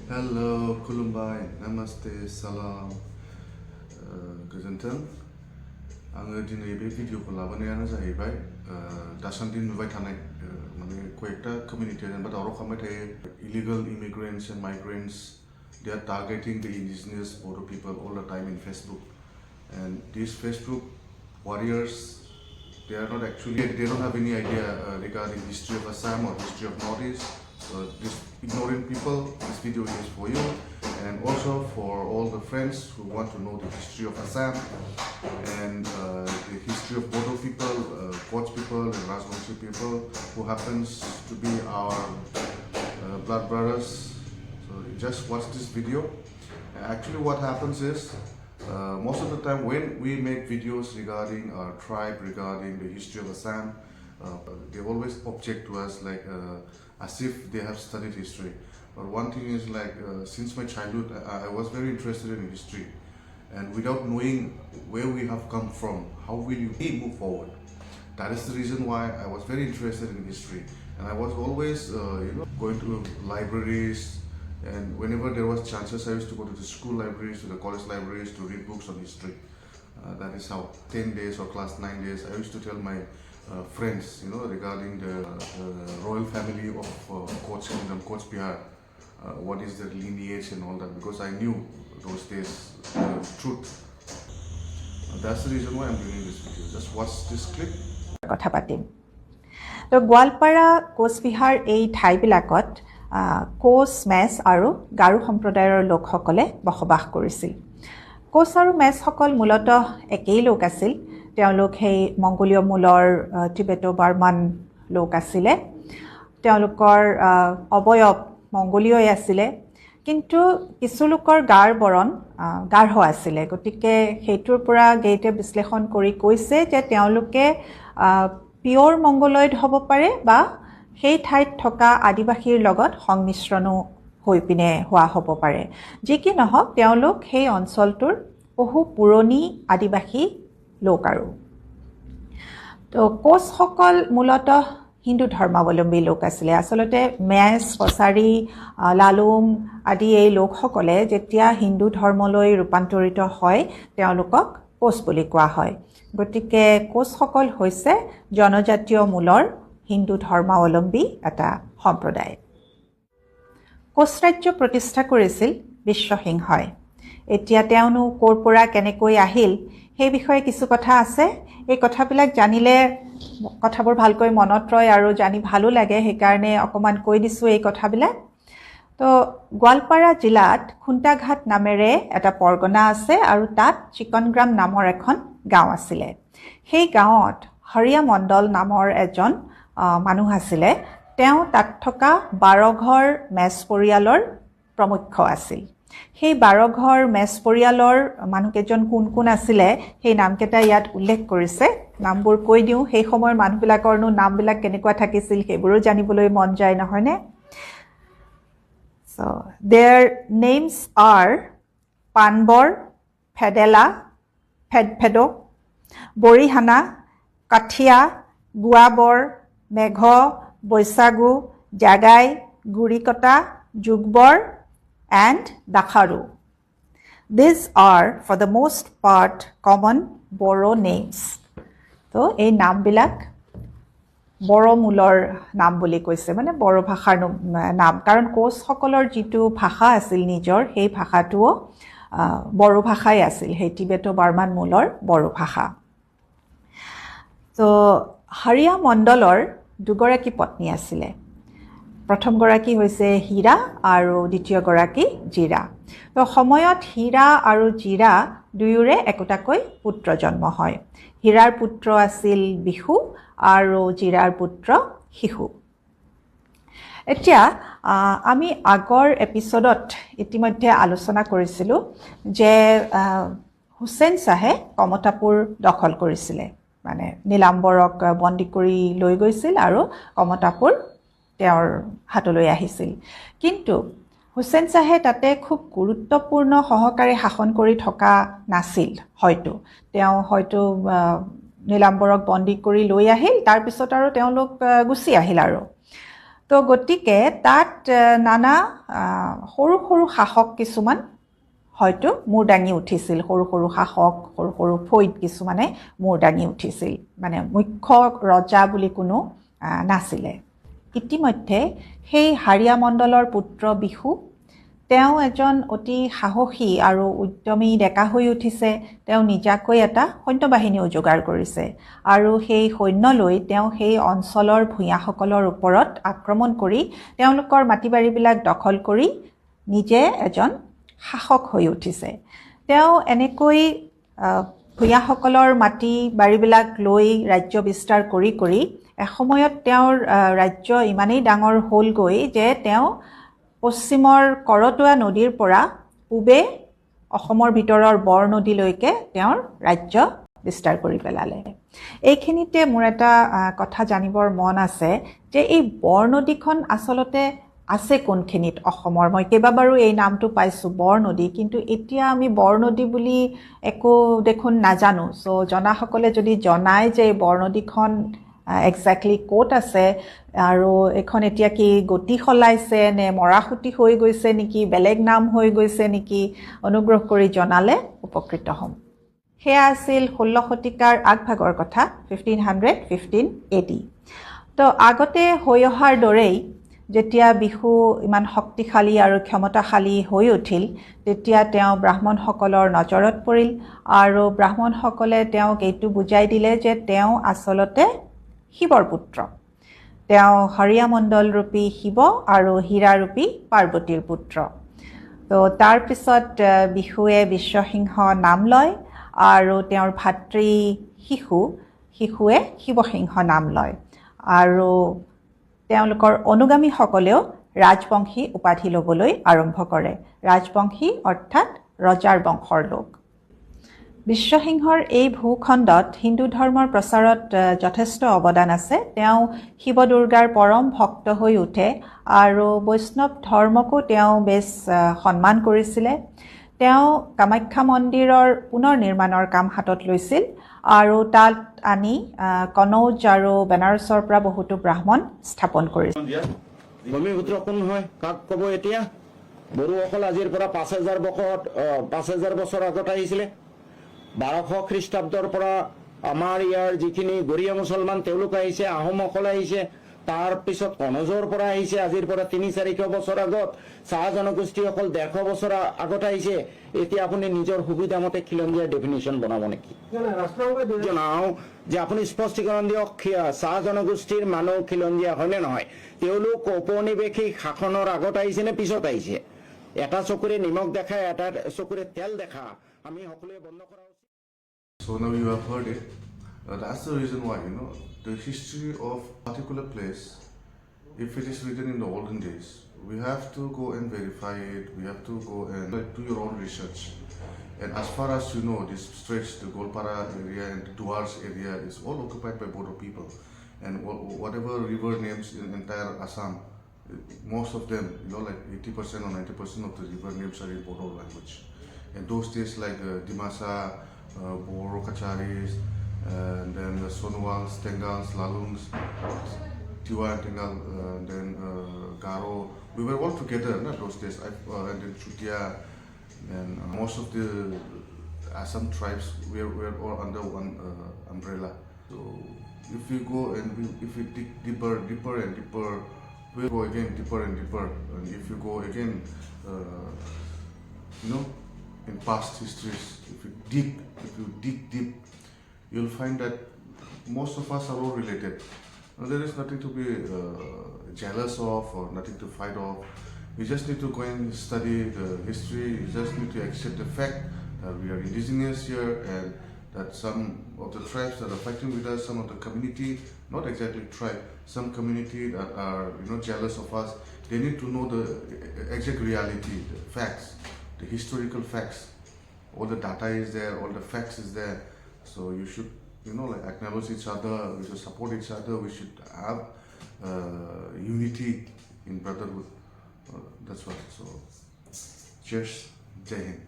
Hello, Kulumbai, Namaste, Salam, Goजोन्थों आङो दिनै बे भिडिअखौ लाबोनायानो जाहैबाय दासान्दि नुबाय थानाय माने कयेकटा कमिउनिटि जेनेबा दावराव खालामबाय थायो illegal immigrants and migrants. They are targeting the indigenous Bodo people all the time in Facebook, and these Facebook warriors, they are not actually, they don't have any idea regarding history of Assam or history of Northeast. This ignorant people, this video is for you, and also for all the friends who want to know the history of Assam and the history of Bodo people, Koch people, and Rajvanshi people, who happens to be our blood brothers. So just watch this video. Actually, what happens is, most of the time when we make videos regarding our tribe, regarding the history of Assam, they always object to us like as if they have studied history. But one thing is like, since my childhood, I was very interested in history. And without knowing where we have come from, how will we move forward? That is the reason why I was very interested in history. And I was always, going to libraries, and whenever there was chances, I used to go to the school libraries, to the college libraries to read books on history. That is how 10 days or class 9 days, I used to tell my friends, regarding the royal family of Koch Kingdom, Koch Bihar, what is their lineage and all that, because I knew those days the truth. That's the reason why I'm doing this video. Just watch this clip. কথা পাতিম তো গোৱালপাৰা কোচবিহাৰ এই ঠাইবিলাকত Koch match আৰু গাৰো সম্প্ৰদায়ৰ লোকসকলে বসবাস কৰিছিল। কোচ আৰু মেচসকল মূলতঃ একেই লোক আছিল। তেওঁলোক সেই মংগোলীয় মূলৰ টিবেটো বাৰ্মান লোক আছিলে। তেওঁলোকৰ অবয়ব মংগোলীয় আছিলে, কিন্তু কিছু লোকৰ গাৰ বৰণ গাঢ় আছিলে। গতিকে সেইটোৰ পৰা গেইটে বিশ্লেষণ কৰি কৈছে যে তেওঁলোকে পিয়ৰ মংগোলয়েড হ'ব পাৰে বা সেই ঠাইত থকা আদিবাসীৰ লগত সংমিশ্ৰণো হৈ পিনে হোৱা হ'ব পাৰে। যি কি নহওক, তেওঁলোক সেই অঞ্চলটোৰ বহু পুৰণি আদিবাসী লোক। আৰু তো কোচসকল মূলতঃ হিন্দু ধৰ্মাৱলম্বী লোক আছিলে। আচলতে মেচ, কছাৰী, লালুং আদি এই লোকসকলে যেতিয়া হিন্দু ধৰ্মলৈ ৰূপান্তৰিত হয়, তেওঁলোকক কোচ বুলি কোৱা হয়। গতিকে কোচসকল হৈছে জনজাতীয় মূলৰ হিন্দু ধৰ্মাৱলম্বী এটা সম্প্ৰদায়। কোচ ৰাজ্য প্ৰতিষ্ঠা কৰিছিল বিশ্বসিংহই। এতিয়া তেওঁনো ক'ৰ পৰা কেনেকৈ আহিল সেই বিষয়ে কিছু কথা আছে। এই কথাবিলাক জানিলে কথাবোৰ ভালকৈ মনত ৰয় আৰু জানি ভালো লাগে, সেইকাৰণে অকণমান কৈ দিছোঁ এই কথাবিলাক। তো গোৱালপাৰা জিলাত খুণ্টাঘাট নামেৰে এটা পৰগনা আছে আৰু তাত চিকনগ্ৰাম নামৰ এখন গাঁও আছিলে। সেই গাঁৱত হৰিয়া মণ্ডল নামৰ এজন মানুহ আছিলে। তেওঁ তাত থকা 12 ঘৰ মেচ পৰিয়ালৰ প্ৰমুখ্য আছিল। সেই 12 ঘৰ মেচ পৰিয়ালৰ মানুহকেইজন কোন কোন আছিলে সেই নামকেইটা ইয়াত উল্লেখ কৰিছে। নামবোৰ কৈ দিওঁ, সেই সময়ৰ মানুহবিলাকৰনো নামবিলাক কেনেকুৱা থাকিছিল সেইবোৰো জানিবলৈ মন যায়, নহয়নে? So their names are Panbor, Fedela, Fedfedo, Borihana, Kathia, Guabor, Megho, Boisagu, Jagai, Gurikota, Jugbor, and Dakharu. These are for the most part common Boro names. So এই নামবিলাক বড়ো মূলৰ নাম বুলি কৈছে, মানে বড়ো ভাষাৰ নাম। কাৰণ কোচসকলৰ যিটো ভাষা আছিল নিজৰ, সেই ভাষাটোও বড়ো ভাষাই আছিল, সেই টিবেটো বাৰ্মান মূলৰ বড়ো ভাষা। তো হৰিয়া মণ্ডলৰ দুগৰাকী পত্নী আছিলে। প্ৰথমগৰাকী হৈছে হীৰা আৰু দ্বিতীয়গৰাকী জীৰা। তো সময়ত হীৰা আৰু জীৰা দুয়োৰে একোটাকৈ পুত্ৰ জন্ম হয়। হীৰাৰ পুত্ৰ আছিল বিহু আৰু জীৰাৰ পুত্ৰ শিশু। এতিয়া আমি আগৰ এপিছডত ইতিমধ্যে আলোচনা কৰিছিলোঁ যে হুছেইন শ্বাহে কমতাপুৰ দখল কৰিছিলে, মানে নীলাম্বৰক বন্দী কৰি লৈ গৈছিল আৰু কমতাপুৰ তেওঁৰ হাতলৈ আহিছিল। কিন্তু হুছেইন শ্বাহে তাতে খুব গুৰুত্বপূৰ্ণ সহকাৰে শাসন কৰি থকা নাছিল। তেওঁ হয়তো নীলাম্বৰক বন্দী কৰি লৈ আহিল, তাৰপিছত আৰু তেওঁলোক গুচি আহিল। আৰু তো গতিকে তাত নানা সৰু সৰু শাসক কিছুমান হয়তো মূৰ দাঙি উঠিছিল, সৰু সৰু শাসক, সৰু সৰু ফৈদ কিছুমানে মূৰ দাঙি উঠিছিল, মানে মুখ্য ৰজা বুলি কোনো নাছিলে। ইতিমধ্যে সেই হাৰিয়া মণ্ডলৰ পুত্ৰ বিহু, তেওঁ এজন অতি সাহসী আৰু উদ্যমী ডেকা হৈ উঠিছে। তেওঁ নিজাকৈ এটা সৈন্যবাহিনীও যোগাৰ কৰিছে আৰু সেই সৈন্য লৈ তেওঁ সেই অঞ্চলৰ ভূঞাসকলৰ ওপৰত আক্ৰমণ কৰি তেওঁলোকৰ মাটি বাৰীবিলাক দখল কৰি নিজে এজন শাসক হৈ উঠিছে। তেওঁ এনেকৈ ভূঞাসকলৰ মাটি বাৰীবিলাক লৈ ৰাজ্য বিস্তাৰ কৰি কৰি এসময়ত তেওঁৰ ৰাজ্য ইমানেই ডাঙৰ হ'লগৈ যে তেওঁ পশ্চিমৰ কৰতোৱা নদীৰ পৰা পূবে অসমৰ ভিতৰৰ বৰ নদীলৈকে তেওঁৰ ৰাজ্য বিস্তাৰ কৰি পেলালে। এইখিনিতে মোৰ এটা কথা জানিবৰ মন আছে যে এই বৰ নদীখন আচলতে আছে কোনখিনিত অসমৰ? মই কেইবাবাৰো এই নামটো পাইছোঁ বৰ নদী, কিন্তু এতিয়া আমি বৰ নদী বুলি একো দেখোন নাজানো। চ' জনাসকলে যদি জনায় যে এই বৰ নদীখন একজেক্টলি ক'ত আছে আৰু এইখন এতিয়া কি গতি সলাইছে নে মৰাসুটি হৈ গৈছে নেকি, বেলেগ নাম হৈ গৈছে নেকি, অনুগ্ৰহ কৰি জনালে উপকৃত হ'ম। সেয়া আছিল 16 শতিকাৰ আগভাগৰ কথা, 1515 AD। তো আগতে হৈ অহাৰ দৰেই যেতিয়া বিহু ইমান শক্তিশালী আৰু ক্ষমতাশালী হৈ উঠিল, তেতিয়া তেওঁ ব্ৰাহ্মণসকলৰ নজৰত পৰিল আৰু ব্ৰাহ্মণসকলে তেওঁক এইটো বুজাই দিলে যে তেওঁ আচলতে শিৱৰ পুত্ৰ। তেওঁ হৰিয়া মণ্ডল ৰূপী শিৱ আৰু হীৰাৰূপী পাৰ্বতীৰ পুত্ৰ। তো তাৰপিছত বিহুৱে বিশ্বসিংহ নাম লয় আৰু তেওঁৰ ভাতৃ শিশুৱে শিৱসিংহ নাম লয় আৰু তেওঁলোকৰ অনুগামীসকলেও ৰাজবংশী উপাধি ল'বলৈ আৰম্ভ কৰে। ৰাজবংশী অৰ্থাৎ ৰজাৰ বংশৰ লোক। বিশ্বসিংহৰ এই ভূখণ্ডত হিন্দু ধৰ্মৰ প্ৰচাৰত যথেষ্ট অৱদান আছে। তেওঁ শিৱ দুৰ্গাৰ পৰম ভক্ত হৈ উঠে আৰু বৈষ্ণৱ ধৰ্মকো তেওঁ বেছ সন্মান কৰিছিলে। তেওঁ কামাখ্যা মন্দিৰৰ পুনৰ নিৰ্মাণৰ কাম হাতত লৈছিল আৰু তাত আনি কনৌজ আৰু বেনাৰসৰ পৰা বহুতো ব্ৰাহ্মণ স্থাপন কৰিছিল। ভূমিপুত্ৰ কোন হয়, কাক ক'ব এতিয়া? বড়োসকল আজিৰ পৰা 5000 বছৰ আগত আহিছিলে। 1200 খ্ৰীষ্টাব্দৰ পৰা আমাৰ ইয়াৰ যিখিনি গৰীয়া মুছলমান তেওঁলোক আহিছে, আহোমসকল আহিছে, তাৰপিছত কনৌজৰ পৰা আহিছে আজিৰ পৰা 300-400 বছৰ আগত, চাহ জনগোষ্ঠীসকল 150 বছৰ আগত আহিছে। এতিয়া আপুনি নিজৰ সুবিধা মতে খিলঞ্জীয়াৰ ডেফিনেশ্যন বনাব নেকি? জনাওঁ যে আপুনি স্পষ্টীকৰণ দিয়ক, চাহ জনগোষ্ঠীৰ মানুহ খিলঞ্জীয়া হয়নে নহয়? তেওঁলোক ঔপনিৱেশিক শাসনৰ আগত আহিছে নে পিছত আহিছে? এটা চকুৰে নিমখ দেখা, এটা চকুৰে তেল দেখা আমি সকলোৱে বন্ধ কৰা উচিত। So now you have heard it. That's the reason why, the history of particular place, if it is written in the olden days, we have to go and verify it. We have to go and do your own research. And as far as you know, this stretch, the Golpara area and the Duars area is all occupied by Bodo people. And whatever river names in entire Assam, most of them, like 80% or 90% of the river names are in Bodo language. And those days like Dimasa, Boro Kacharis, and then Sonowals, Tengals, Lalungs, Tiwa and Tengal, and then Garo, we were all together those days, and then Chutia, and most of the Assam tribes were all under one umbrella. So if we go and if we dig deeper and deeper, we'll go again deeper and deeper, and if you go again, in past histories, if you dig deep, you'll find that most of us are all related. Now, there is nothing to be jealous of or nothing to fight of. You just need to go and study the history. You just need to accept the fact that we are indigenous here and that some of the tribes that are fighting with us, some of the community, not exactly tribe, some community that are jealous of us, they need to know the exact reality, the facts, the historical facts. All the data is there, all the facts is there. So you should, acknowledge each other, we should support each other, we should have unity in brotherhood. That's what. So, cheers, Jai Hind.